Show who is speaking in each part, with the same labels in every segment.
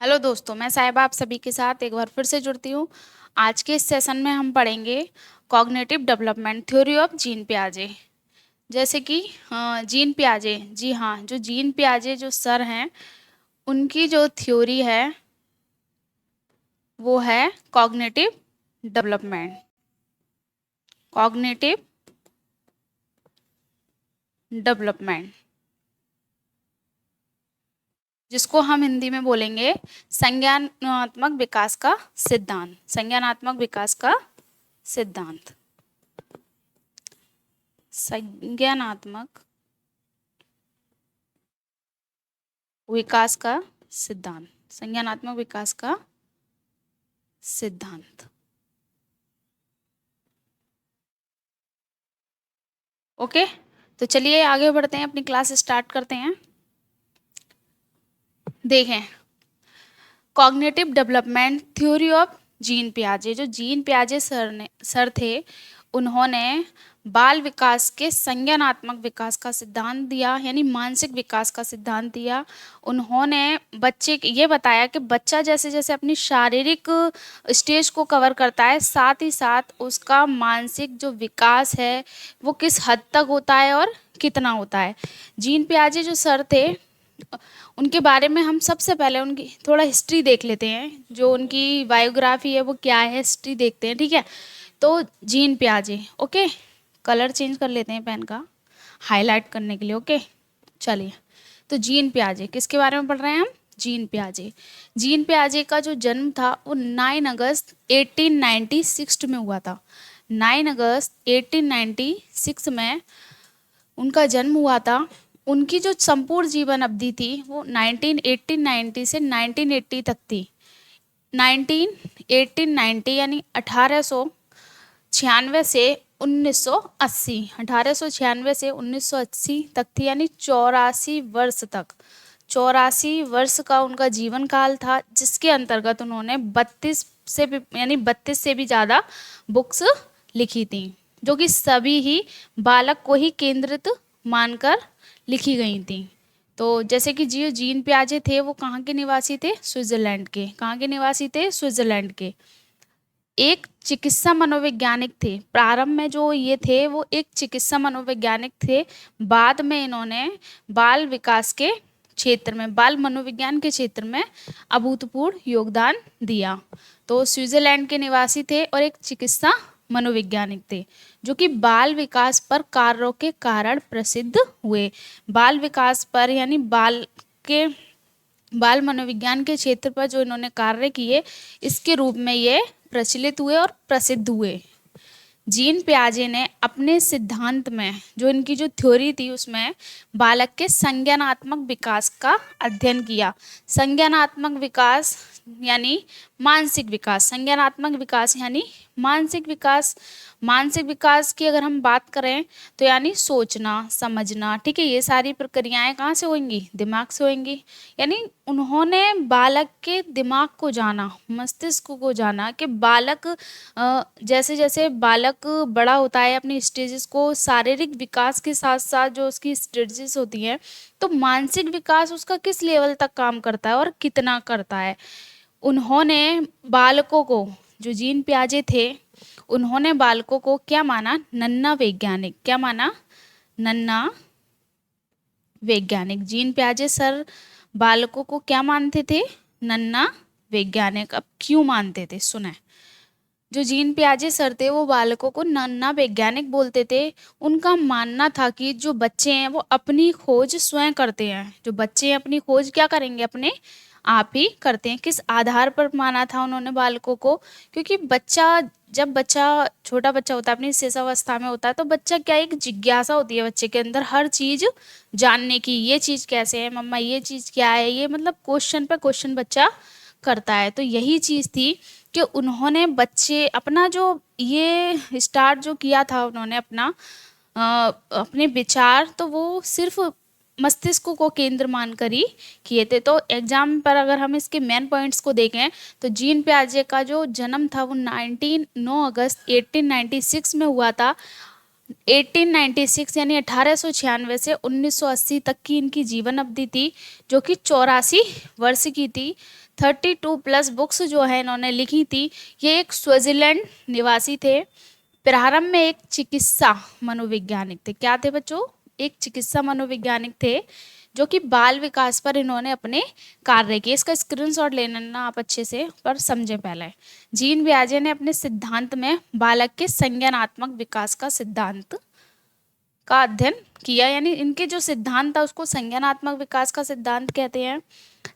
Speaker 1: Hello दोस्तों, मैं साहिबा आप सभी के साथ एक बार फिर से जुड़ती हूँ। आज के इस सेशन में हम पढ़ेंगे cognitive development theory of Jean पियाजे। जैसे कि जीन पियाजे, जी हाँ, जो जीन पियाजे जो सर हैं, उनकी जो थ्योरी है वो है कॉग्निटिव डेवलपमेंट। कॉग्निटिव डेवलपमेंट, जिसको हम हिंदी में बोलेंगे संज्ञानात्मक विकास का सिद्धांत। संज्ञानात्मक विकास का सिद्धांत, संज्ञानात्मक विकास का सिद्धांत, संज्ञानात्मक विकास का सिद्धांत। ओके, तो चलिए आगे बढ़ते हैं, अपनी क्लास स्टार्ट करते हैं। देखें, cognitive development theory of Jean पियाजे। जो जीन पियाजे सर थे, उन्होंने बाल विकास के संज्ञानात्मक विकास का सिद्धांत दिया, यानी मानसिक विकास का सिद्धांत दिया। उन्होंने बच्चे ये बताया कि बच्चा जैसे जैसे अपनी शारीरिक स्टेज को कवर करता है, साथ ही साथ उसका मानसिक जो विकास है वो किस हद तक होता है और कितना होता है। जीन पियाजे जो सर थे, उनके बारे में हम सबसे पहले उनकी थोड़ा हिस्ट्री देख लेते हैं। जो उनकी बायोग्राफी है वो क्या है, हिस्ट्री देखते हैं, ठीक है। तो जीन पियाजे, ओके, कलर चेंज कर लेते हैं पेन का हाईलाइट करने के लिए, ओके। चलिए, तो जीन पियाजे किसके बारे में पढ़ रहे हैं हम? जीन पियाजे। जीन पियाजे का जो जन्म था वो 9 अगस्त 1896 में हुआ था। 9 अगस्त 1896 में उनका जन्म हुआ था। उनकी जो संपूर्ण जीवन अवधि थी वो 1890 से 1980 तक थी। 1890 यानी 1896 से 1980, 1896 से 1980 तक थी, यानी 84 वर्ष तक। 84 वर्ष का उनका जीवन काल था, जिसके अंतर्गत उन्होंने 32 से भी यानी 32 से भी ज़्यादा बुक्स लिखी थी, जो कि सभी ही बालक को ही केंद्रित मानकर लिखी गई थी। तो जैसे कि जो जीन पियाजे थे वो कहाँ के निवासी थे? स्विट्जरलैंड के। कहाँ के निवासी थे? स्विट्जरलैंड के। एक चिकित्सा मनोवैज्ञानिक थे। प्रारंभ में जो ये थे वो एक चिकित्सा मनोवैज्ञानिक थे। बाद में इन्होंने बाल विकास के क्षेत्र में, बाल मनोविज्ञान के क्षेत्र में अभूतपूर्व योगदान दिया। तो स्विट्जरलैंड के निवासी थे और एक चिकित्सा मनोवैज्ञानिक थे, जो कि बाल विकास पर कार्यों के कारण प्रसिद्ध हुए। बाल विकास पर यानी बाल मनोविज्ञान के क्षेत्र पर जो इन्होंने कार्य किए, इसके रूप में ये प्रचलित हुए और प्रसिद्ध हुए। जीन पियाजे ने अपने सिद्धांत में, जो इनकी जो थ्योरी थी, उसमें बालक के संज्ञानात्मक विकास का अध्ययन किया। संज्ञानात्मक विकास यानी मानसिक विकास, संज्ञानात्मक विकास यानी मानसिक विकास। मानसिक विकास की अगर हम बात करें तो यानी सोचना, समझना, ठीक है, ये सारी प्रक्रियाएं कहाँ से होंगी? दिमाग से होंगी। यानी उन्होंने बालक के दिमाग को जाना, मस्तिष्क को जाना कि बालक जैसे जैसे बालक बड़ा होता है, अपनी स्टेजेस को, शारीरिक विकास के साथ साथ जो उसकी स्टेजेस होती हैं, तो मानसिक विकास उसका किस लेवल तक काम करता है और कितना करता है। उन्होंने बालकों को, जो जीन पियाजे थे, उन्होंने बालकों को क्या माना? नन्हा वैज्ञानिक। क्या माना? नन्हा वैज्ञानिक। जीन पियाजे सर बालकों को क्या मानते थे? नन्हा वैज्ञानिक। अब क्यों मानते थे? सुने, जो जीन पियाजे सर थे वो बालकों को नन्हा वैज्ञानिक बोलते थे। उनका मानना था कि जो बच्चे हैं वो अपनी खोज स्वयं करते हैं। जो बच्चे हैं अपनी खोज क्या करेंगे? अपने आप ही करते हैं। किस आधार पर माना था उन्होंने बालकों को? क्योंकि जब बच्चा, छोटा बच्चा होता है, अपनी शिशुअवस्था में होता है, तो बच्चा क्या, एक जिज्ञासा होती है बच्चे के अंदर हर चीज जानने की। ये चीज कैसे है मम्मा, ये चीज क्या है, ये मतलब क्वेश्चन पे क्वेश्चन बच्चा करता है। तो यही चीज थी कि उन्होंने बच्चे अपना जो ये स्टार्ट जो किया था, उन्होंने अपने विचार तो वो सिर्फ मस्तिष्क को केंद्र मानकर ही किए थे। तो एग्जाम पर अगर हम इसके मेन पॉइंट्स को देखें तो जीन पियाजे का जो जन्म था वो 9 अगस्त 1896 में हुआ था। 1896 यानी 1896 से 1980 तक की इनकी जीवन अवधि थी, जो कि 84 वर्ष की थी। 32+ बुक्स जो है इन्होंने लिखी थी। ये एक स्विट्जरलैंड निवासी थे। प्रारंभ में एक चिकित्सा मनोवैज्ञानिक थे। क्या थे बच्चों? एक चिकित्सा मनोवैज्ञानिक थे, जो कि बाल विकास पर इन्होंने अपने कार्य किए। इसका स्क्रीनशॉट ले लेना आप अच्छे से, पर समझें पहले। जीन पियाजे ने अपने सिद्धांत में बालक के संज्ञानात्मक विकास का सिद्धांत का अध्ययन किया, यानी इनके जो सिद्धांत था उसको संज्ञानात्मक विकास का सिद्धांत कहते हैं।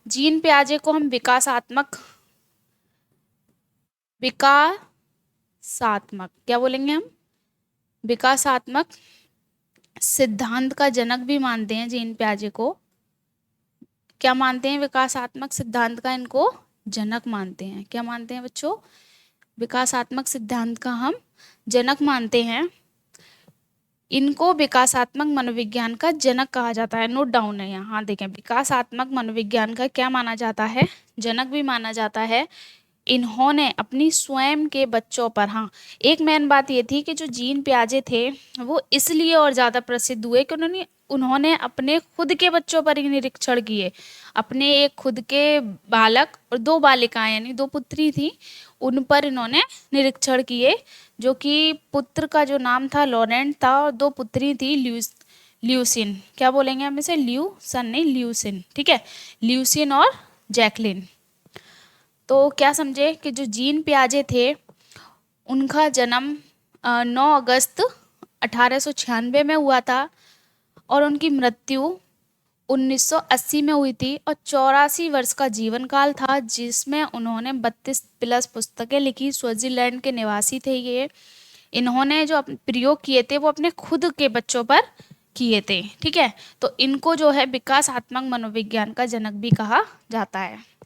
Speaker 1: जीन पियाजे को हम विकासात्मक क्या बोलेंगे हम? विकासात्मक सिद्धांत का जनक भी मानते हैं जीन पियाजे को। क्या मानते हैं? विकासात्मक सिद्धांत का इनको जनक मानते हैं। क्या मानते हैं बच्चों? विकासात्मक सिद्धांत का हम जनक मानते हैं। इनको विकासात्मक मनोविज्ञान का जनक कहा जाता है। नोट डाउन है यहाँ, देखें, विकासात्मक मनोविज्ञान का क्या माना जाता है? जनक भी माना जाता है। इन्होंने अपनी स्वयं के बच्चों पर, हाँ, एक मेन बात ये थी कि जो जीन पियाजे थे वो इसलिए और ज़्यादा प्रसिद्ध हुए कि उन्होंने अपने खुद के बच्चों पर ही निरीक्षण किए। अपने एक खुद के बालक और 2 बालिकाएं यानी 2 पुत्री थी, उन पर इन्होंने निरीक्षण किए, जो कि पुत्र का जो नाम था लॉरेंट था और 2 पुत्री थी ल्यूसिन। क्या बोलेंगे हम इसे? ल्यूसन नहीं, ल्यूसिन, ठीक है, ल्यूसिन और जैकलिन। तो क्या समझे कि जो जीन पियाजे थे उनका जन्म 9 अगस्त 1896 में हुआ था और उनकी मृत्यु 1980 में हुई थी, और 84 वर्ष का जीवन काल था, जिसमें उन्होंने 32+ पुस्तकें लिखी। स्विट्जरलैंड के निवासी थे ये। इन्होंने जो प्रयोग किए थे वो अपने खुद के बच्चों पर किए थे, ठीक है। तो इनको जो है विकासात्मक मनोविज्ञान का जनक भी कहा जाता है।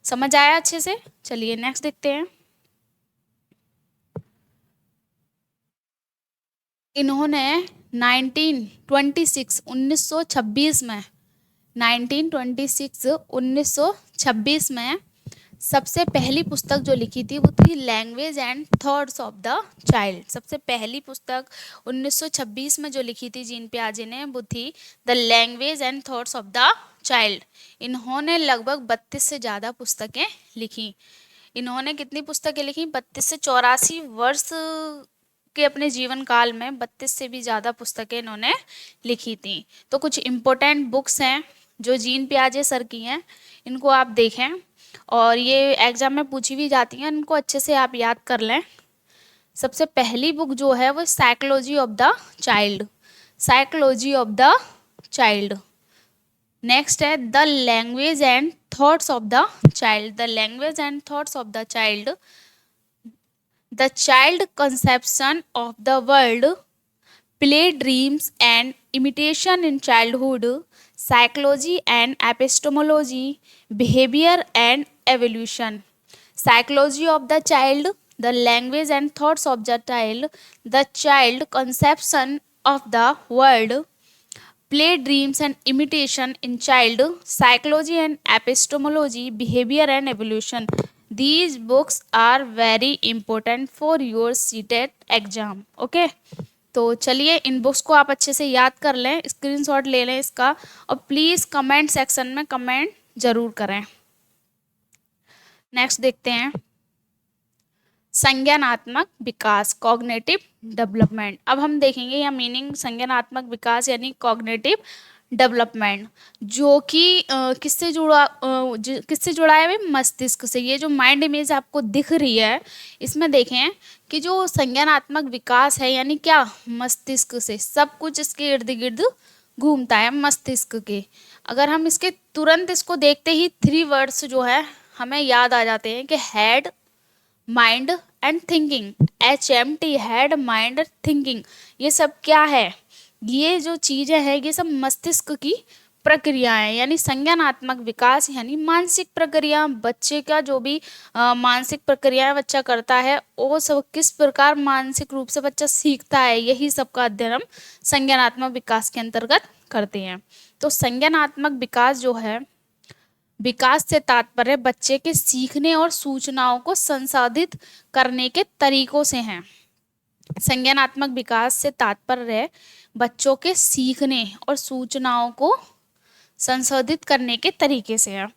Speaker 1: समझ आया अच्छे से? चलिए नेक्स्ट देखते हैं। इन्होंने 1926 में सबसे पहली पुस्तक जो लिखी थी वो थी language and thoughts of the child. सबसे पहली पुस्तक 1926 में जो लिखी थी जीन पियाजे ने वो थी the language and thoughts of the child. इन्होंने लगभग 32 से ज़्यादा पुस्तकें लिखी। इन्होंने कितनी पुस्तकें लिखी? 32 से 84 वर्ष के अपने जीवन काल में 32 से भी ज़्यादा पुस्तकें इन्होंने लिखी थी। तो कुछ इम्पोर्टेंट बुक्स हैं जो जीन पियाजे सर की हैं, इनको आप देखें और ये एग्जाम में पूछी भी जाती हैं, इनको अच्छे से आप याद कर लें। सबसे पहली बुक जो है वो psychology of the child, psychology of the child. Next है the language and thoughts of the child, the language and thoughts of the child, the child conception of the world, play dreams and imitation in childhood, psychology and epistemology, behaviour and evolution. Psychology of the child, the language and thoughts of the child, the child conception of the world, play dreams and imitation in child, psychology and epistemology, behaviour and evolution. These books are very important for your CTET exam. Okay, तो चलिए इन books को आप अच्छे से याद कर लें, screenshot ले लें इसका, और प्लीज़ कमेंट सेक्शन में कमेंट जरूर करें। नेक्स्ट देखते हैं संज्ञानात्मक विकास, कॉग्निटिव डेवलपमेंट। अब हम देखेंगे यहाँ मीनिंग संज्ञानात्मक विकास यानी कॉग्निटिव डेवलपमेंट, जो कि किससे जुड़ा है भाई? मस्तिष्क से। ये जो माइंड इमेज आपको दिख रही है इसमें देखें कि जो संज्ञानात्मक विकास है यानी क्या? मस्तिष्क से। सब कुछ इसके इर्द गिर्द घूमता है मस्तिष्क के। अगर हम इसके तुरंत इसको देखते ही 3 वर्ड्स जो है हमें याद आ जाते हैं कि head, mind and thinking. HMT, head, mind, thinking. ये सब क्या है? ये जो चीज़ें हैं ये सब मस्तिष्क की प्रक्रियाएं, यानी संज्ञानात्मक विकास यानी मानसिक प्रक्रिया। बच्चे का जो भी मानसिक प्रक्रियाएं बच्चा करता है वो सब किस प्रकार मानसिक रूप से बच्चा सीखता है, यही सब का अध्ययन हम संज्ञानात्मक विकास के अंतर्गत करते हैं। तो संज्ञानात्मक विकास जो है, विकास से तात्पर्य बच्चे के सीखने और सूचनाओं को संसाधित करने के तरीकों से हैं। संज्ञानात्मक विकास से तात्पर्य बच्चों के सीखने और सूचनाओं को संशोधित करने के तरीके से है।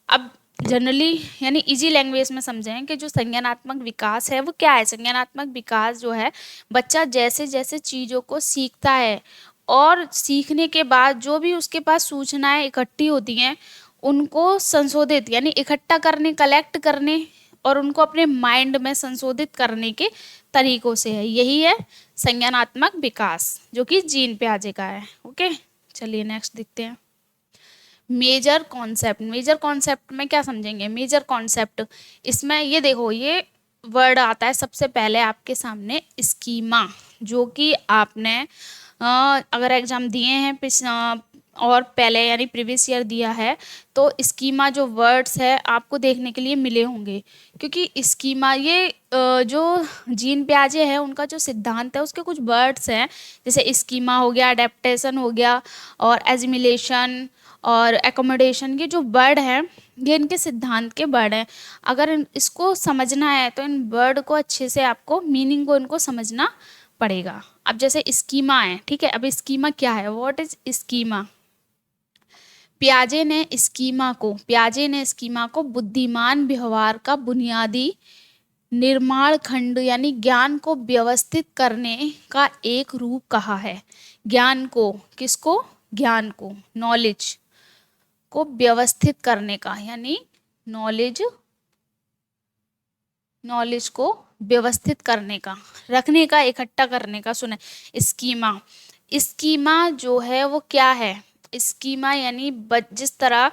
Speaker 1: अब जनरली यानी इजी लैंग्वेज में समझें कि जो संज्ञानात्मक विकास है वो क्या है। संज्ञानात्मक विकास जो है, बच्चा जैसे जैसे चीज़ों को सीखता है और सीखने के बाद जो भी उसके पास सूचनाएं इकट्ठी होती हैं उनको संशोधित यानी इकट्ठा करने, कलेक्ट करने और उनको अपने माइंड में संशोधित करने के तरीकों से है। यही है संज्ञानात्मक विकास, जो कि जीन पियाजे का है। ओके, चलिए नेक्स्ट देखते हैं। Major concept. मेजर कॉन्सेप्ट में क्या समझेंगे? मेजर कॉन्सेप्ट, इसमें ये देखो, ये वर्ड आता है सबसे पहले आपके सामने, स्कीमा, जो कि आपने अगर एग्जाम दिए हैं और पहले यानी प्रीवियस ईयर दिया है तो स्कीमा जो वर्ड्स है आपको देखने के लिए मिले होंगे, क्योंकि स्कीमा ये जो जीन पियाजे है उनका जो सिद्धांत है उसके कुछ वर्ड्स हैं, जैसे स्कीमा हो गया, अडेप्टेशन हो गया और एजिमिलेशन और एकोमोडेशन, के जो वर्ड हैं ये इनके सिद्धांत के वर्ड हैं। अगर इसको समझना है तो इन वर्ड को अच्छे से आपको मीनिंग को इनको समझना पड़ेगा। अब जैसे स्कीमा है, ठीक है, अब स्कीमा क्या है? What is schema? पियाजे ने स्कीमा को बुद्धिमान व्यवहार का बुनियादी निर्माण खंड यानी ज्ञान को व्यवस्थित करने का एक रूप कहा है। ज्ञान को, किसको? ज्ञान को, नॉलेज को व्यवस्थित करने का यानी नॉलेज को व्यवस्थित करने का, रखने का, इकट्ठा करने का। सुने, स्कीमा जो है वो क्या है? स्कीमा यानी जिस तरह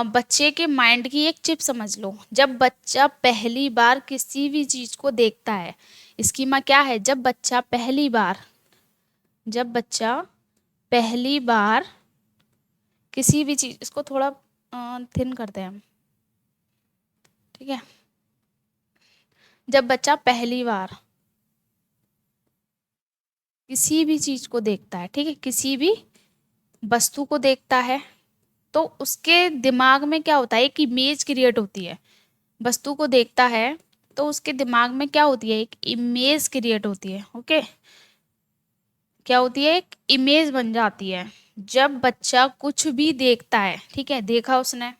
Speaker 1: बच्चे के माइंड की एक चिप समझ लो। जब बच्चा पहली बार किसी भी चीज को देखता है, स्कीमा क्या है? जब बच्चा पहली बार किसी भी चीज, इसको थोड़ा थिन करते हैं हम, ठीक है। जब बच्चा पहली बार किसी भी चीज को देखता है, ठीक है, किसी भी वस्तु को देखता है, तो उसके दिमाग में क्या होता है? एक इमेज क्रिएट होती है। वस्तु को देखता है तो उसके दिमाग में क्या होती है? एक इमेज क्रिएट होती है। ओके, क्या होती है? एक इमेज बन जाती है। जब बच्चा कुछ भी देखता है, ठीक है, देखा उसने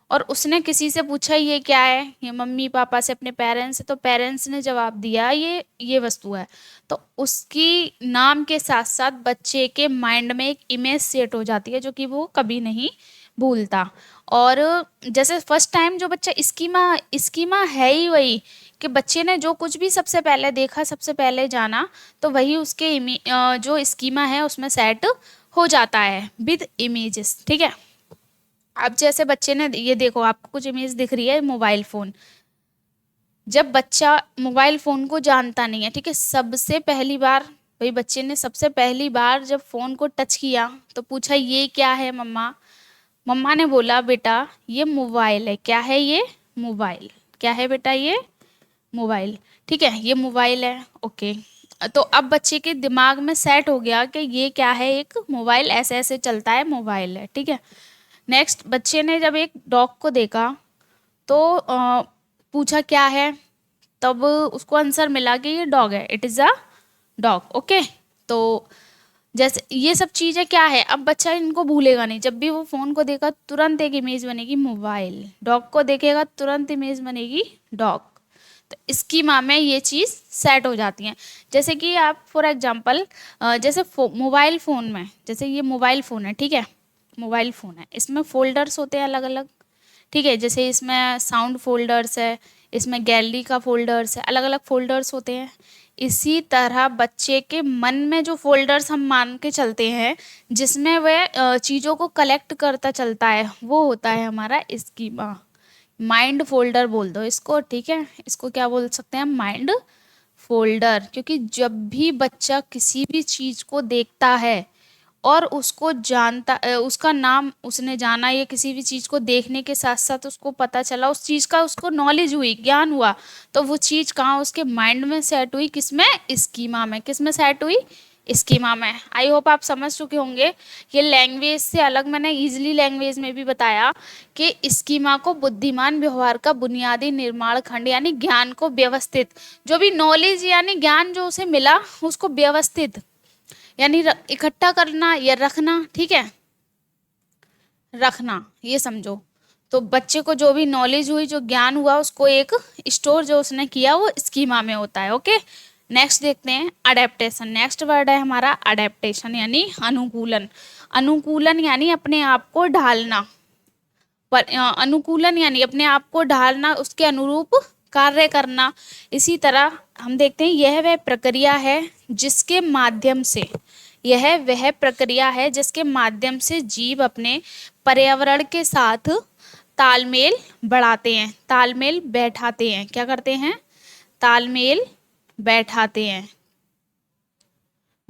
Speaker 1: और उसने किसी से पूछा ये क्या है, ये मम्मी पापा से, अपने पेरेंट्स से, तो पेरेंट्स ने जवाब दिया ये वस्तु है, तो उसकी नाम के साथ साथ बच्चे के माइंड में एक इमेज सेट हो जाती है जो कि वो कभी नहीं भूलता। और जैसे फर्स्ट टाइम जो बच्चा स्कीमा है ही वही कि बच्चे ने जो कुछ भी सबसे पहले देखा, सबसे पहले जाना, तो वही उसके जो स्कीमा है उसमें सेट हो जाता है विद इमेजेस, ठीक है। अब जैसे बच्चे ने ये देखो, आपको कुछ इमेज दिख रही है, मोबाइल फोन। जब बच्चा मोबाइल फोन को जानता नहीं है, ठीक है, सबसे पहली बार भाई बच्चे ने सबसे पहली बार जब फोन को टच किया तो पूछा ये क्या है मम्मा? मम्मा ने बोला बेटा ये मोबाइल है। क्या है ये? मोबाइल। क्या है बेटा? ये मोबाइल, ठीक है, ये मोबाइल है। ओके, तो अब बच्चे के दिमाग में सेट हो गया कि ये क्या है? एक मोबाइल, ऐसे ऐसे चलता है, मोबाइल है, ठीक है। नेक्स्ट, बच्चे ने जब एक डॉग को देखा तो पूछा क्या है, तब उसको आंसर मिला कि ये डॉग है, it is a dog. Okay, तो जैसे ये सब चीज़ें क्या है, अब बच्चा इनको भूलेगा नहीं। जब भी वो फ़ोन को देखा तुरंत एक इमेज बनेगी मोबाइल, डॉग को देखेगा तुरंत इमेज बनेगी डॉग। तो स्कीमा में ये चीज़ सेट हो जाती हैं। जैसे कि आप फॉर एग्जांपल जैसे मोबाइल फ़ोन में, जैसे ये मोबाइल फ़ोन है, ठीक है, मोबाइल फ़ोन है, इसमें फोल्डर्स होते हैं अलग अलग, ठीक है, जैसे इसमें साउंड फोल्डर्स है, इसमें गैलरी का फोल्डर्स है, अलग अलग फोल्डर्स होते हैं। इसी तरह बच्चे के मन में जो फोल्डर्स हम मान के चलते हैं जिसमें वह चीज़ों को कलेक्ट करता चलता है, वो होता है हमारा स्कीमा। माइंड फोल्डर बोल दो इसको, ठीक है, इसको क्या बोल सकते हैं? Mind folder. क्योंकि जब भी बच्चा किसी भी चीज़ को देखता है और उसको जानता, उसका नाम उसने जाना, या किसी भी चीज़ को देखने के साथ साथ उसको पता चला, उस चीज़ का उसको नॉलेज हुई, ज्ञान हुआ, तो वो चीज़ कहाँ? उसके माइंड में सेट हुई, किसमें? स्कीमा में। किस में सेट हुई? स्कीमा में। आई होप आप समझ चुके होंगे। ये लैंग्वेज से अलग मैंने इजली लैंग्वेज में भी बताया कि स्कीमा को बुद्धिमान व्यवहार का बुनियादी निर्माण खंड यानी ज्ञान को व्यवस्थित, जो भी नॉलेज यानी ज्ञान जो उसे मिला उसको व्यवस्थित यानी इकट्ठा करना या रखना, ठीक है, रखना, ये समझो। तो बच्चे को जो भी नॉलेज हुई, जो ज्ञान हुआ, उसको एक स्टोर जो उसने किया वो स्कीमा में होता है। ओके, नेक्स्ट देखते हैं अडेप्टेशन। नेक्स्ट वर्ड है हमारा अडेप्टेशन यानी अनुकूलन। अनुकूलन यानी अपने आप को ढालना, पर अनुकूलन यानी अपने आप को ढालना, उसके अनुरूप कार्य करना। इसी तरह हम देखते हैं यह वह प्रक्रिया है जिसके माध्यम से, यह वह प्रक्रिया है जिसके माध्यम से जीव अपने पर्यावरण के साथ तालमेल बढ़ाते हैं, तालमेल बैठाते हैं। क्या करते हैं? तालमेल बैठाते हैं।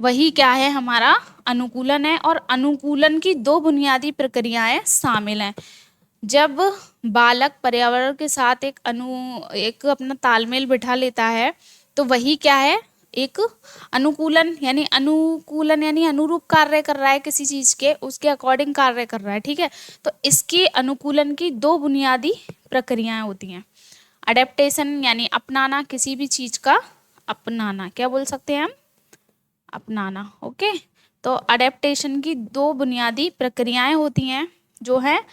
Speaker 1: वही क्या है? हमारा अनुकूलन है। और अनुकूलन की दो बुनियादी प्रक्रियाएं शामिल हैं। जब बालक पर्यावरण के साथ एक अपना तालमेल बिठा लेता है तो वही क्या है? एक अनुकूलन यानी अनुरूप कार्य कर रहा है किसी चीज के, उसके अकॉर्डिंग कार्य कर रहा है। ठीक है, तो इसकी अनुकूलन की दो बुनियादी प्रक्रियाएं होती हैं। अडेप्टेशन यानी अपनाना, किसी भी चीज का अपनाना, क्या बोल सकते हैं हम? अपनाना। ओके, तो अडेप्टेशन की दो बुनियादी प्रक्रियाएं होती हैं जो है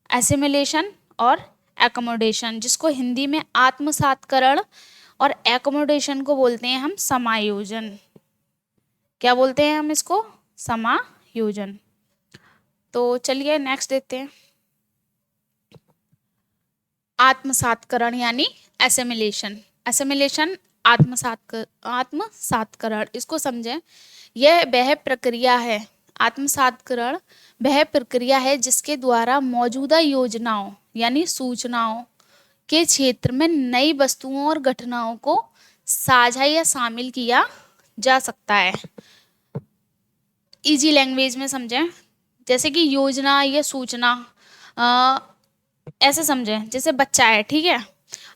Speaker 1: एसिमिलेशन और एकोमोडेशन, जिसको हिंदी में आत्मसात्करण, और एकोमोडेशन को बोलते हैं हम समायोजन। क्या बोलते हैं हम इसको? समायोजन। तो चलिए नेक्स्ट देखते हैं आत्मसात्करण यानी एसिमिलेशन। एसिमिलेशन आत्मसात्करण, इसको समझें। यह वह प्रक्रिया है, आत्मसात्करण वह प्रक्रिया है जिसके द्वारा मौजूदा योजनाओं यानी सूचनाओं के क्षेत्र में नई वस्तुओं और घटनाओं को साझा या शामिल किया जा सकता है। इजी लैंग्वेज में समझें, जैसे कि योजना या सूचना, ऐसे समझें जैसे बच्चा है, ठीक है।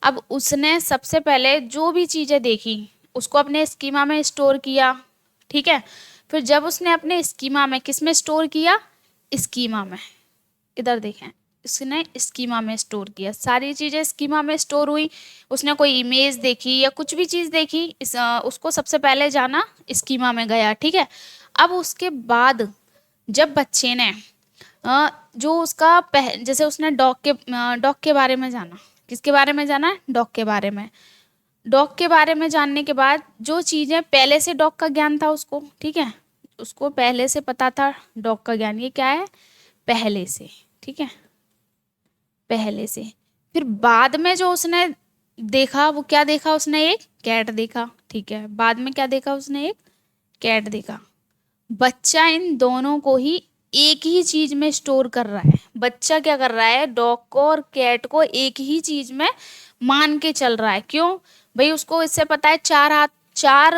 Speaker 1: अब उसने सबसे पहले जो भी चीज़ें देखी उसको अपने स्कीमा में स्टोर किया, ठीक है। फिर जब उसने अपने स्कीमा में, किस में स्टोर किया? स्कीमा में। इधर देखें, उसने स्कीमा में स्टोर किया, सारी चीज़ें स्कीमा में स्टोर हुई। उसने कोई इमेज देखी या कुछ भी चीज़ देखी, उसको सबसे पहले जाना स्कीमा में गया, ठीक है। अब उसके बाद जब बच्चे ने जो उसका जैसे उसने डॉग के बारे में जाना, किसके बारे में जाना? डॉग के बारे में। डॉग के बारे में जानने के बाद जो चीज़ें पहले से डॉग का ज्ञान था उसको, ठीक है, उसको पहले से पता था डॉग का ज्ञान। ये क्या है? पहले से, ठीक है, पहले से। फिर बाद में जो उसने देखा वो क्या देखा? उसने एक कैट देखा, ठीक है। बाद में क्या देखा? उसने एक कैट देखा। बच्चा इन दोनों को ही एक ही चीज में स्टोर कर रहा है। बच्चा क्या कर रहा है? डॉग को और कैट को एक ही चीज में मान के चल रहा है। क्यों भाई? उसको इससे पता है चार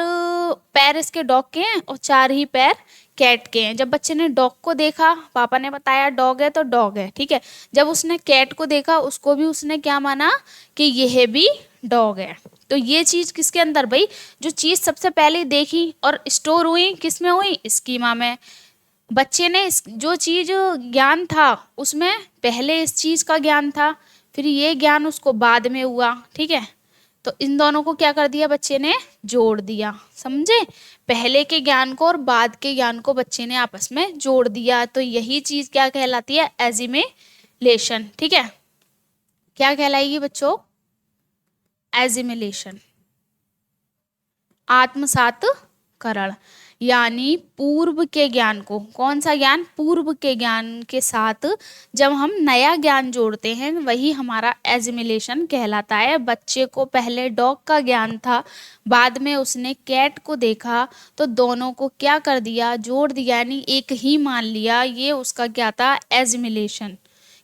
Speaker 1: पैर इसके डॉग के हैं और 4 ही पैर कैट के हैं। जब बच्चे ने डॉग को देखा, पापा ने बताया डॉग है तो डॉग है, ठीक है। जब उसने कैट को देखा, उसको भी उसने क्या माना? कि यह भी डॉग है। तो ये चीज किसके अंदर भाई? जो चीज सबसे पहले देखी और स्टोर हुई, किस में हुई? स्कीमा में। बच्चे ने जो चीज ज्ञान था उसमें पहले इस चीज का ज्ञान था, फिर ये ज्ञान उसको बाद में हुआ, ठीक है। तो इन दोनों को क्या कर दिया? बच्चे ने जोड़ दिया, समझे? पहले के ज्ञान को और बाद के ज्ञान को बच्चे ने आपस में जोड़ दिया। तो यही चीज क्या कहलाती है? एजिमिलेशन, ठीक है। क्या कहलाएगी बच्चों? एजिमिलेशन, आत्मसात्करण, यानी पूर्व के ज्ञान को, कौन सा ज्ञान? पूर्व के ज्ञान के साथ जब हम नया ज्ञान जोड़ते हैं वही हमारा एजिमिलेशन कहलाता है। बच्चे को पहले डॉग का ज्ञान था, बाद में उसने कैट को देखा, तो दोनों को क्या कर दिया? जोड़ दिया, यानी एक ही मान लिया। ये उसका क्या था? एजिमिलेशन।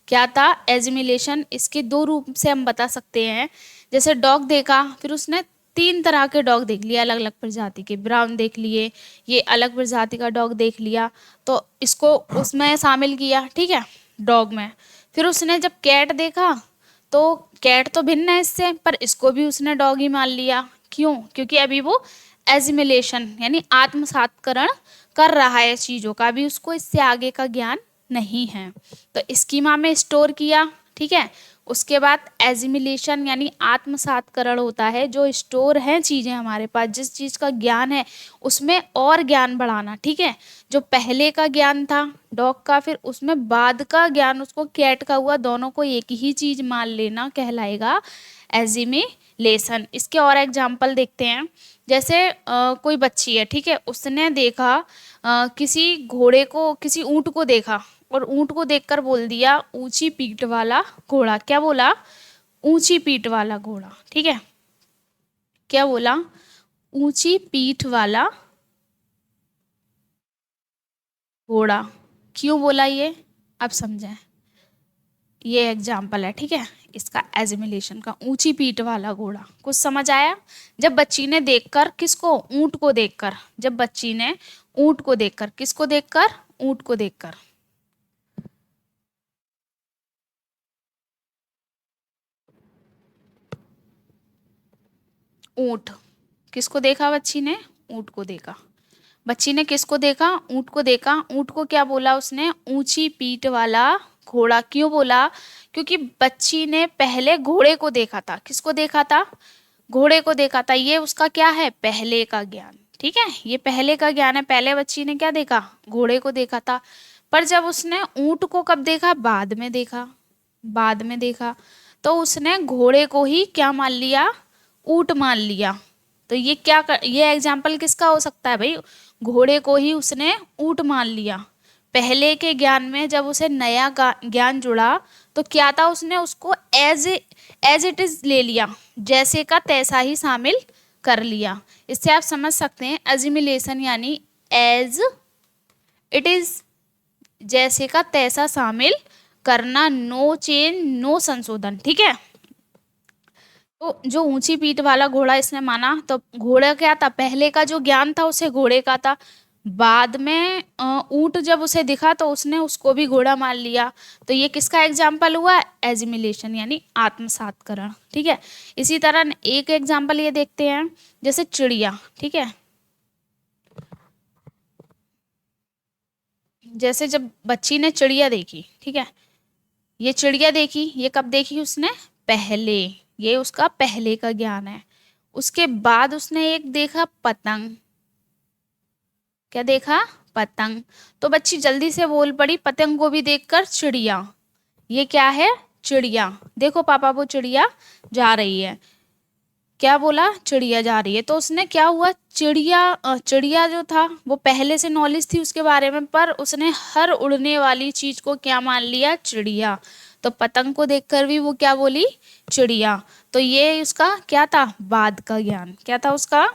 Speaker 1: क्या था? एजिमिलेशन। इसके 2 रूप से हम बता सकते हैं। जैसे डॉग देखा, फिर उसने 3 तरह के डॉग देख लिए, अलग अलग प्रजाति के। ब्राउन देख लिए, ये अलग प्रजाति का डॉग देख लिया, तो इसको उसमें शामिल किया, ठीक है, डॉग में। फिर उसने जब कैट देखा तो कैट तो भिन्न है इससे, पर इसको भी उसने डॉग ही मान लिया। क्यों? क्योंकि अभी वो एजिमिलेशन यानी आत्मसात्करण कर रहा है चीज़ों का, अभी उसको इससे आगे का ज्ञान नहीं है। तो स्कीमा में स्टोर किया, ठीक है, उसके बाद एजिमिलेशन यानी आत्मसातकरण होता है, जो स्टोर हैं चीज़ें हमारे पास, जिस चीज़ का ज्ञान है उसमें और ज्ञान बढ़ाना, ठीक है। जो पहले का ज्ञान था डॉग का, फिर उसमें बाद का ज्ञान उसको कैट का हुआ, दोनों को एक ही चीज़ मान लेना कहलाएगा एजिमिलेशन। इसके और एग्जाम्पल देखते हैं। जैसे कोई बच्ची है, ठीक है, उसने देखा किसी घोड़े को, किसी ऊँट को देखा, और ऊँट को देखकर बोल दिया ऊंची पीठ वाला घोड़ा। क्या बोला? ऊंची पीठ वाला घोड़ा, ठीक है। क्या बोला? ऊंची पीठ वाला घोड़ा। क्यों बोला ये? अब समझें। ये एग्जाम्पल है, ठीक है, इसका एजिमिलेशन का, ऊंची पीठ वाला घोड़ा। कुछ समझ आया? जब बच्ची ने देखकर, किसको? ऊंट को देखकर। जब बच्ची ने ऊंट को देखकर, किसको देखकर? ऊंट को देखकर। ऊंट, किसको देखा बच्ची ने? ऊंट को देखा। बच्ची ने किसको देखा? ऊंट को देखा। ऊंट को क्या बोला उसने? ऊंची पीठ वाला घोड़ा। क्यों बोला? क्योंकि बच्ची ने पहले घोड़े को देखा था। किसको देखा था? घोड़े को देखा था। ये उसका क्या है? पहले का ज्ञान, ठीक है, ये पहले का ज्ञान है। पहले बच्ची ने क्या देखा? घोड़े को देखा था। पर जब उसने ऊंट को कब देखा? बाद में देखा। बाद में देखा तो उसने घोड़े को ही क्या मान लिया? ऊंट मान लिया। तो ये ये एग्जाम्पल किसका हो सकता है भाई? घोड़े को ही उसने ऊंट मान लिया। पहले के ज्ञान में जब उसे नया ज्ञान जुड़ा तो क्या था? उसने उसको एज इट इज ले लिया, जैसे का तैसा ही शामिल कर लिया। इससे आप समझ सकते हैं एजिमिलेशन यानी एज इट इज, जैसे का तैसा शामिल करना, नो चेंज नो संशोधन, ठीक है। तो जो ऊंची पीठ वाला घोड़ा इसने माना, तो घोड़ा क्या था? पहले का जो ज्ञान था उसे घोड़े का था। बाद में ऊंट जब उसे दिखा तो उसने उसको भी घोड़ा मान लिया। तो ये किसका एग्जाम्पल हुआ? एजिमिलेशन यानी आत्मसातकरण, ठीक है। इसी तरह एक एग्जाम्पल ये देखते हैं, जैसे चिड़िया, ठीक है। जैसे जब बच्ची ने चिड़िया देखी, ठीक है, ये चिड़िया देखी, ये कब देखी उसने? पहले। ये उसका पहले का ज्ञान है। उसके बाद उसने एक देखा पतंग। क्या देखा? पतंग। तो बच्ची जल्दी से बोल पड़ी पतंग को भी देखकर चिड़िया। ये क्या है? चिड़िया। देखो पापा, वो चिड़िया जा रही है। क्या बोला? चिड़िया जा रही है। तो उसने क्या हुआ? चिड़िया जो था वो पहले से नॉलेज थी उसके बारे में, पर उसने हर उड़ने वाली चीज को क्या मान लिया? चिड़िया। तो पतंग को देखकर भी वो क्या बोली? चिड़िया। तो ये उसका क्या था? बाद का ज्ञान। क्या था उसका?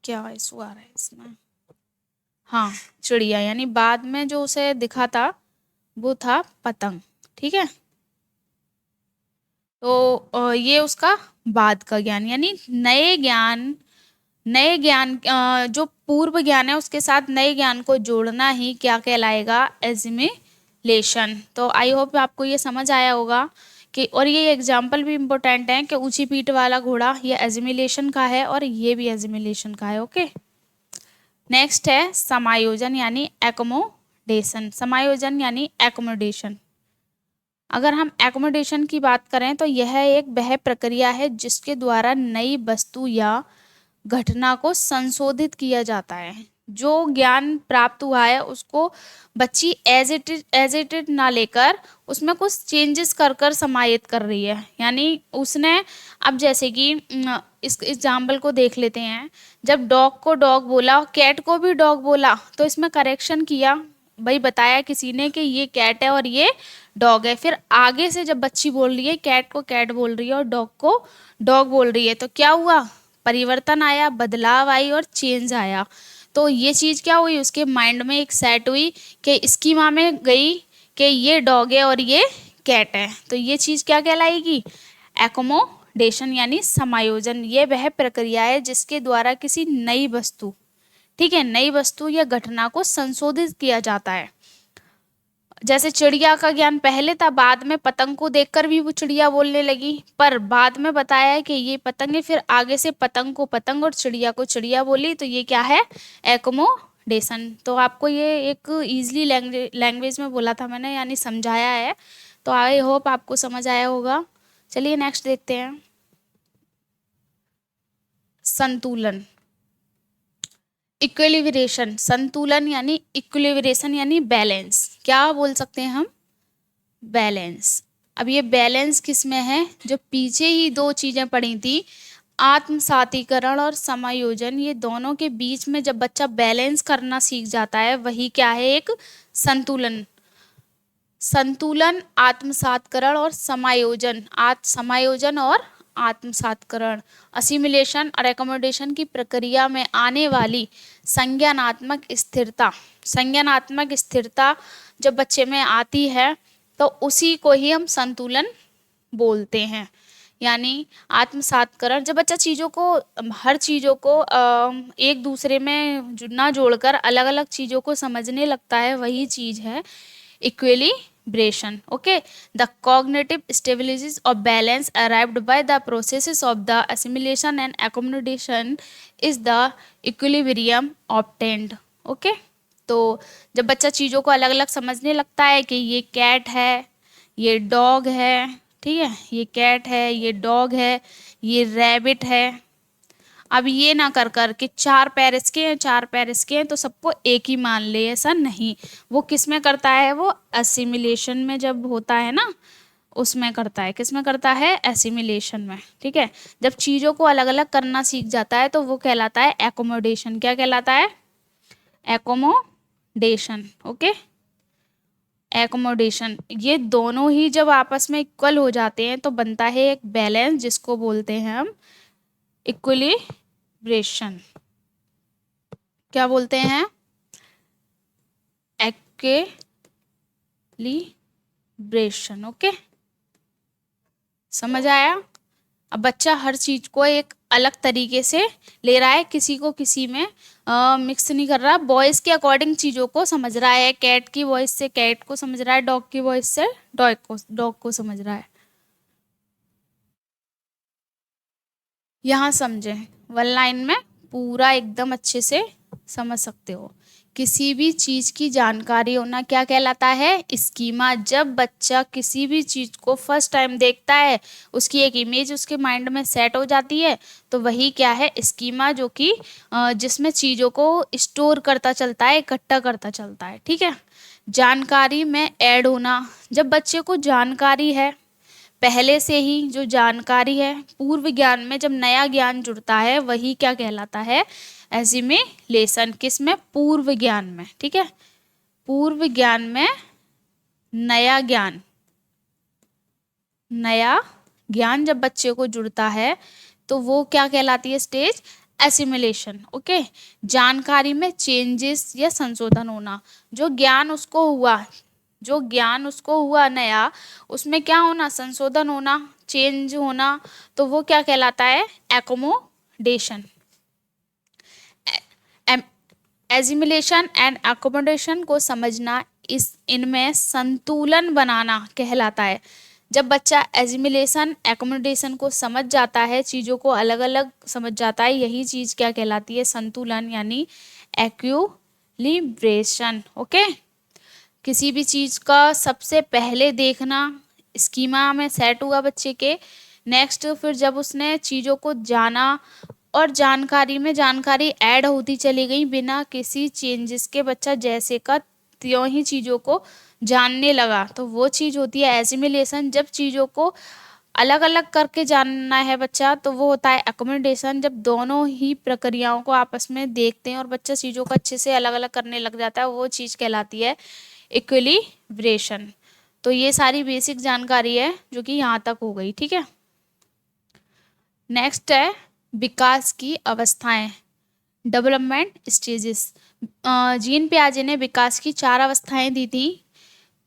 Speaker 1: क्या इशू आ रहा है इसमें? हाँ, चिड़िया, यानी बाद में जो उसे दिखा था वो था पतंग, ठीक है। तो ये उसका बाद का ज्ञान, यानी नए ज्ञान जो पूर्व ज्ञान है उसके साथ नए ज्ञान को जोड़ना ही क्या कहलाएगा? एजिमिलेशन। तो आई होप आपको ये समझ आया होगा कि, और ये एग्जाम्पल भी इम्पोर्टेंट है कि ऊंची पीठ वाला घोड़ा ये एजिमिलेशन का है और ये भी एजिमिलेशन का है। ओके, नेक्स्ट है समायोजन यानी एकोमोडेशन। समायोजन यानी एकोमोडेशन। अगर हम एकोमोडेशन की बात करें तो यह एक वह प्रक्रिया है जिसके द्वारा नई वस्तु या घटना को संशोधित किया जाता है। जो ज्ञान प्राप्त हुआ है उसको बच्ची एज इट इज ना लेकर उसमें कुछ चेंजेस कर कर समाहित कर रही है। यानी उसने, अब जैसे कि इस एग्जाम्पल को देख लेते हैं। जब डॉग को डॉग बोला, कैट को भी डॉग बोला, तो इसमें करेक्शन किया भाई, बताया किसी ने कि ये कैट है और ये डॉग है। फिर आगे से जब बच्ची बोल रही है, कैट को कैट बोल रही है और डॉग को डॉग बोल रही है, तो क्या हुआ? परिवर्तन आया, बदलाव आई और चेंज आया। तो ये चीज़ क्या हुई? उसके माइंड में एक सेट हुई कि इसकी माँ में गई कि ये डॉग है और ये कैट है। तो ये चीज़ क्या कहलाएगी? एकोमोडेशन यानी समायोजन। ये वह प्रक्रिया है जिसके द्वारा किसी नई वस्तु, ठीक है, नई वस्तु या घटना को संशोधित किया जाता है। जैसे चिड़िया का ज्ञान पहले था, बाद में पतंग को देखकर भी वो चिड़िया बोलने लगी, पर बाद में बताया है कि ये पतंग है, फिर आगे से पतंग को पतंग और चिड़िया को चिड़िया बोली। तो ये क्या है? एकोमो एकोमोडेशन। तो आपको ये एक ईजिली लैंग्वेज में बोला था मैंने, यानी समझाया है, तो आई होप आपको समझ आया होगा। चलिए नेक्स्ट देखते हैं। संतुलन, इक्विलिब्रेशन। संतुलन यानी इक्विलिब्रेशन यानी बैलेंस। क्या बोल सकते हैं हम? बैलेंस। अब ये बैलेंस किस में है? जो पीछे ही दो चीजें पढ़ी थी, आत्मसातीकरण और समायोजन, ये दोनों के बीच में जब बच्चा बैलेंस करना सीख जाता है, वही क्या है? एक संतुलन। संतुलन, आत्मसातकरण और समायोजन, समायोजन और आत्मसातकरण, असिमिलेशन और एकोमोडेशन की प्रक्रिया में आने वाली संज्ञानात्मक स्थिरता। संज्ञानात्मक स्थिरता जब बच्चे में आती है तो उसी को ही हम संतुलन बोलते हैं। यानी आत्मसातकरण, जब बच्चा चीज़ों को, हर चीज़ों को एक दूसरे में ना जोड़कर अलग अलग चीज़ों को समझने लगता है, वही चीज़ है equilibration. Okay, the cognitive stabilities of balance arrived by the processes of the assimilation and accommodation is the equilibrium obtained. Okay, तो जब बच्चा चीज़ों को अलग अलग समझने लगता है कि ये कैट है, ये डॉग है, ठीक है, ये कैट है, ये डॉग है, ये रैबिट है। अब ये ना कर कर के चार पैर इसके हैं, चार पैर इसके हैं, तो सबको एक ही मान ले, ऐसा नहीं। वो किस में करता है? वो असिमिलेशन में जब होता है ना, उसमें करता है। किस में करता है? एसिमिलेशन में। ठीक है, जब चीज़ों को अलग अलग करना सीख जाता है तो वो कहलाता है एकोमोडेशन। क्या कहलाता है? एकोमोडेशन। Okay, accommodation. ये दोनों ही जब आपस में इक्वल हो जाते हैं तो बनता है एक बैलेंस, जिसको बोलते हैं हम इक्विलिब्रेशन। क्या बोलते हैं? इक्विलिब्रेशन। ओके, समझ आया? अब बच्चा हर चीज को एक अलग तरीके से ले रहा है, किसी को किसी में मिक्स नहीं कर रहा। वॉइस के अकॉर्डिंग चीज़ों को समझ रहा है। कैट की वॉइस से कैट को समझ रहा है, डॉग की वॉइस से डॉग को समझ रहा है। यहाँ समझें, वन लाइन में पूरा एकदम अच्छे से समझ सकते हो। किसी भी चीज़ की जानकारी होना क्या कहलाता है? स्कीमा। जब बच्चा किसी भी चीज़ को फर्स्ट टाइम देखता है, उसकी एक इमेज उसके माइंड में सेट हो जाती है, तो वही क्या है? स्कीमा, जो कि जिसमें चीज़ों को स्टोर करता चलता है, इकट्ठा करता चलता है। ठीक है, जानकारी में ऐड होना। जब बच्चे को जानकारी है पहले से ही, जो जानकारी है पूर्व ज्ञान में जब नया ज्ञान जुड़ता है, वही क्या कहलाता है? एसिमिलेशन। किस में? पूर्व ज्ञान में। ठीक है, पूर्व ज्ञान में नया ज्ञान, नया ज्ञान जब बच्चे को जुड़ता है तो वो क्या कहलाती है स्टेज? एसिमिलेशन। ओके, जानकारी में चेंजेस या संशोधन होना। जो ज्ञान उसको हुआ, जो ज्ञान उसको हुआ नया, उसमें क्या होना? संशोधन होना, चेंज होना, तो वो क्या कहलाता है? एकोमोडेशन। एसिमिलेशन एंड एकोमोडेशन को समझना, इनमें संतुलन बनाना कहलाता है। जब बच्चा एसिमिलेशन एकोमोडेशन को समझ जाता है, चीज़ों को अलग अलग समझ जाता है, यही चीज़ क्या कहलाती है? संतुलन यानी इक्विलिब्रेशन। ओके, किसी भी चीज़ का सबसे पहले देखना, स्कीमा में सेट हुआ बच्चे के, नेक्स्ट फिर जब उसने चीज़ों को जाना और जानकारी में जानकारी ऐड होती चली गई बिना किसी चेंजेस के, बच्चा जैसे का त्यों ही चीज़ों को जानने लगा, तो वो चीज़ होती है एसिमिलेशन। जब चीज़ों को अलग अलग करके जानना है बच्चा, तो वो होता है एकोमोडेशन। जब दोनों ही प्रक्रियाओं को आपस में देखते हैं और बच्चा चीज़ों को अच्छे से अलग अलग करने लग जाता है, वो चीज़ कहलाती है इक्विलिब्रेशन। तो ये सारी बेसिक जानकारी है जो कि यहाँ तक हो गई। ठीक है, नेक्स्ट है विकास की अवस्थाएं, डेवलपमेंट स्टेजेस। जीन पियाजे ने विकास की 4 अवस्थाएं दी थी,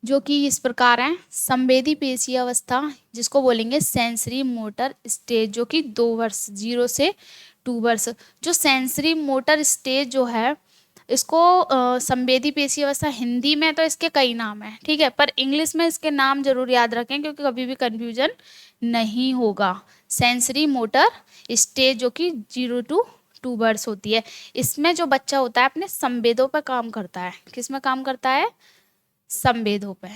Speaker 1: जो कि इस प्रकार हैं। संवेदी पेशीय अवस्था, जिसको बोलेंगे सेंसरी मोटर स्टेज, जो कि 2 वर्ष 0 से 2 वर्ष। जो सेंसरी मोटर स्टेज जो है, इसको संवेदी पेशीय अवस्था, हिंदी में तो इसके कई नाम हैं, ठीक है, पर इंग्लिश में इसके नाम जरूर याद रखें क्योंकि कभी भी कन्फ्यूजन नहीं होगा। सेंसरी मोटर स्टेज, जो कि 0 to 2 वर्ड्स होती है। इसमें जो बच्चा होता है अपने संवेदों पर काम करता है। किस में काम करता है? संवेदों पे।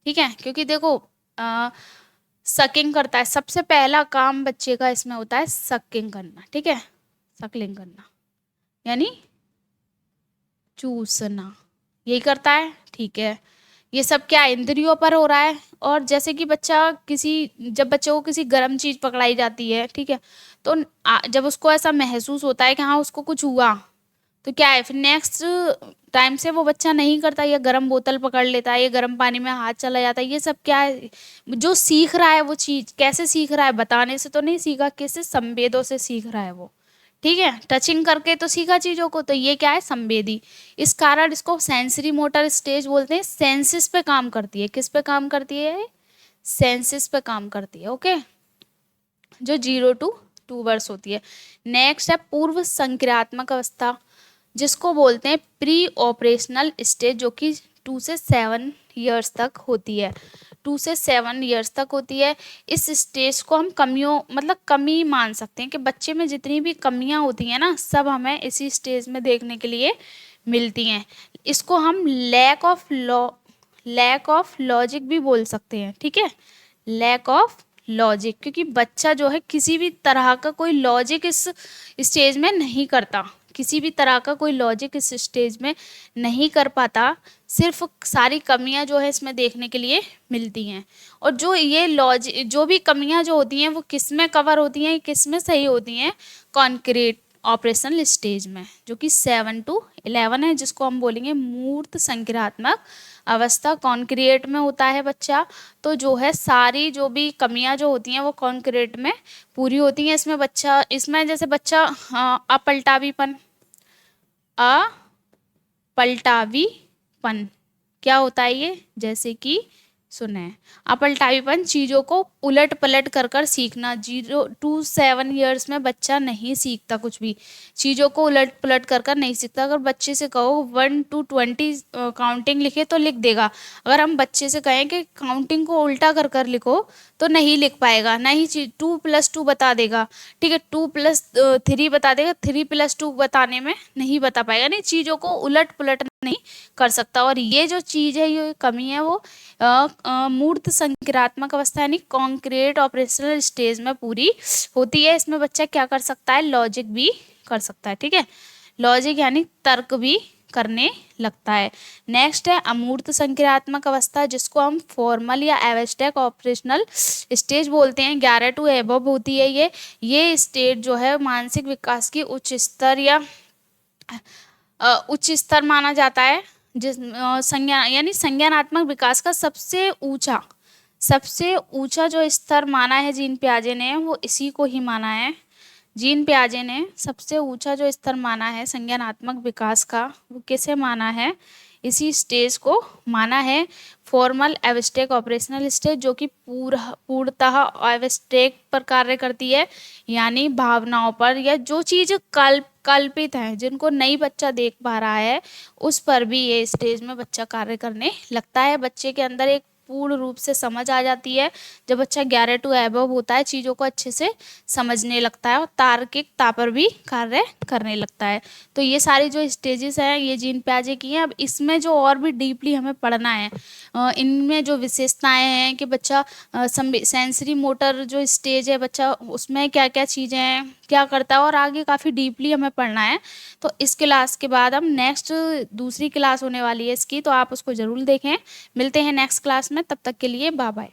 Speaker 1: ठीक है, क्योंकि देखो सकिंग करता है, सबसे पहला काम बच्चे का इसमें होता है सकिंग करना। ठीक है, सकलिंग करना यानी चूसना, यही करता है। ठीक है, ये सब क्या इंद्रियों पर हो रहा है। और जैसे कि जब बच्चे को किसी गर्म चीज पकड़ाई जाती है, ठीक है, तो जब उसको ऐसा महसूस होता है कि हाँ उसको कुछ हुआ, तो क्या है फिर नेक्स्ट टाइम से वो बच्चा नहीं करता, या गर्म बोतल पकड़ लेता है, या गर्म पानी में हाथ चला जाता है। ये सब क्या है, जो सीख रहा है वो चीज कैसे सीख रहा है, बताने से तो नहीं सीखा, कैसे संवेदों से सीख रहा है वो। ठीक है, टचिंग करके तो सीखा चीजों को, तो ये क्या है संवेदी। इस कारण इसको सेंसरी मोटर स्टेज बोलते हैं। सेंसिस पे काम करती है। किस पे काम करती है? सेंसिस पे काम करती है। ओके, जो 0 to 2 वर्ष होती है। नेक्स्ट है पूर्व संक्रियात्मक अवस्था, जिसको बोलते हैं प्री ऑपरेशनल स्टेज, जो कि 2 से 7 ईयर्स तक होती है। 2 से 7 ईयर्स तक होती है। इस स्टेज को हम कमी मान सकते हैं कि बच्चे में जितनी भी कमियां होती हैं ना, सब हमें इसी स्टेज में देखने के लिए मिलती हैं। इसको हम लैक ऑफ लॉजिक भी बोल सकते हैं। ठीक है, लैक ऑफ लॉजिक, क्योंकि बच्चा जो है किसी भी तरह का कोई लॉजिक इस स्टेज में नहीं करता, किसी भी तरह का कोई लॉजिक इस स्टेज में नहीं कर पाता। सिर्फ सारी कमियां जो है इसमें देखने के लिए मिलती हैं। और जो भी कमियां जो होती हैं वो किस में कवर होती हैं, किस में सही होती हैं? कॉन्क्रीट ऑपरेशनल स्टेज में, जो कि 7 to 11 है, जिसको हम बोलेंगे मूर्त संक्रियात्मक अवस्था। कॉन्क्रीट में होता है बच्चा, तो जो है सारी जो भी कमियां जो होती हैं वो कॉन्क्रीट में पूरी होती हैं। इसमें जैसे बच्चा अपलटावीपन क्या होता है ये? जैसे कि सुने, अपलटावीपन चीज़ों को उलट पलट कर सीखना। 0 to 7 ईयर्स में बच्चा नहीं सीखता कुछ भी, चीज़ों को उलट पलट कर नहीं सीखता। अगर बच्चे से कहो 1 to 20 काउंटिंग लिखे तो लिख देगा। अगर हम बच्चे से कहें कि काउंटिंग को उल्टा कर लिखो तो नहीं लिख पाएगा। नहीं 2 + 2 बता देगा, ठीक है, 2 + 3 बता देगा, 3 + 2 बताने में नहीं बता पाएगा। नहीं, चीज़ों को उलट पलट नहीं कर सकता। और ये जो चीज़ है, ये कमी है, वो मूर्त संक्रियात्मक अवस्था यानी कॉन्क्रीट ऑपरेशनल स्टेज में पूरी होती है। इसमें बच्चा क्या कर सकता है? लॉजिक भी कर सकता है। ठीक है, लॉजिक यानी तर्क भी करने लगता है। नेक्स्ट है अमूर्त संक्रियात्मक अवस्था, जिसको हम फॉर्मल या एब्स्ट्रैक्ट ऑपरेशनल स्टेज बोलते हैं। 11 to above होती है ये स्टेज जो है मानसिक विकास की उच्च स्तर माना जाता है। संज्ञानात्मक विकास का सबसे ऊंचा जो स्तर माना है जीन पियाजे ने, वो इसी को ही माना है। जीन पियाजे ने सबसे ऊंचा जो स्तर माना है संज्ञानात्मक विकास का, वो किसे माना है? इसी स्टेज को माना है फॉर्मल एब्स्ट्रैक्ट ऑपरेशनल स्टेज, जो कि पूर्णतः एब्स्ट्रैक्ट पर कार्य करती है, यानी भावनाओं पर, या जो चीज़ कल्पित है, जिनको नहीं बच्चा देख पा रहा है, उस पर भी ये स्टेज में बच्चा कार्य करने लगता है। बच्चे के अंदर एक पूर्ण रूप से समझ आ जाती है। जब बच्चा 11 to above होता है, चीज़ों को अच्छे से समझने लगता है और तार्किकता पर भी कार्य करने लगता है। तो ये सारी जो स्टेजेस हैं ये जीन पियाजे की हैं। अब इसमें जो और भी डीपली हमें पढ़ना है, इनमें जो विशेषताएं हैं कि बच्चा सेंसरी मोटर जो स्टेज है बच्चा, उसमें क्या क्या चीज़ें हैं, क्या करता है, और आगे काफ़ी डीपली हमें पढ़ना है। तो इस क्लास के बाद हम नेक्स्ट दूसरी क्लास होने वाली है इसकी, तो आप उसको ज़रूर देखें। मिलते हैं नेक्स्ट क्लास में, तब तक के लिए बाय बाय।